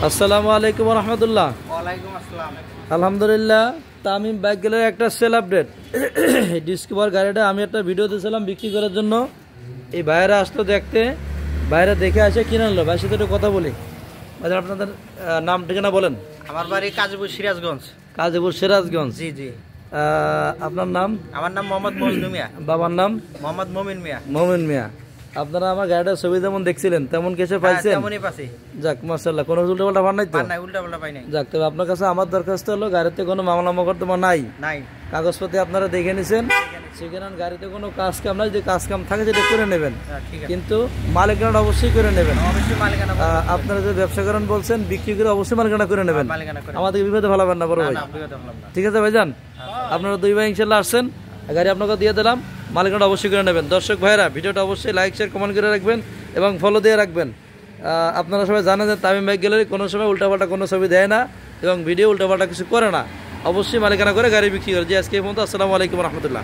আসসালামু আলাইকুম ওয়া রাহমাতুল্লাহ। ওয়ালাইকুম আসসালাম। আলহামদুলিল্লাহ, তামিম বাইক গ্যালারির একটা সেল আপডেট। ডিসকভার গাড়িটা আমি একটা ভিডিও দিয়েছিলাম বিক্রি করার জন্য। এই ভাইয়েরা আসতো দেখতে, বাইরে দেখে আসে কিনে নিল। ভাইয়ের সাথে একটু কথা বলি। ভাই, আপনাদের নাম ঠিকানা বলেন। আমার বাড়ি কাজীপুর সিরাজগঞ্জ। কাজীপুর সিরাজগঞ্জ। জি জি। আপনার নাম? আমার নাম মোহাম্মদ মজনু মিয়া। বাবার নাম? মোহাম্মদ মমিন মিয়া। মমিন মিয়া। আপনারা আমার গাড়িটার ছবি যেমন দেখছিলেন তেমন কেসে পাইছেন? তেমনই পাইছি। যাক মাশাআল্লাহ, কোনো উল্টা পাল্টা পান নাই তো? নাই, উল্টা পাল্টা পাই নাই। যাক, তবে আপনার কাছে আমার দরখাস্ত হলো গাড়িতে কোনো মামলা মোকদ্দমা নাই। নাই। কাগজপত্র আপনারা দেখে নিছেন, সেখানে গাড়িতে কোনো কাজ কাম নাই। যদি কাজ কাম থাকে সেটা করে নেবেন, কিন্তু মালিকানা অবশ্যই করে নেবেন। অবশ্যই মালিকানা। আপনারা যে ব্যবসা করেন বলছেন, বিক্রি করে অবশ্যই মালিকানা করে নেবেন। আমাদের বিপদে ফেলাবেন না বড় ভাই। ঠিক আছে ভাইজান, আপনারা দুই ভাই ইনশাল্লাহ আসছেন, গাড়ি আপনাকে দিয়ে দিলাম, মালিকানা অবশ্যই করে নেবেন। দর্শক ভাইরা, ভিডিওটা অবশ্যই লাইক শেয়ার কমেন্ট করে রাখবেন এবং ফলো দিয়ে রাখবেন। আপনারা সবাই জানেন যে তামিম বাইক গ্যালারি কোনো সময় উল্টাপাল্টা কোনো ছবি দেয় না এবং ভিডিও উল্টাপাল্টা কিছু করে না। অবশ্যই মালিকানা করে গাড়ি বিক্রি করে। যে আজকে এই পর্যন্ত। আসসালামু আলাইকুম রহমতুল্লাহ।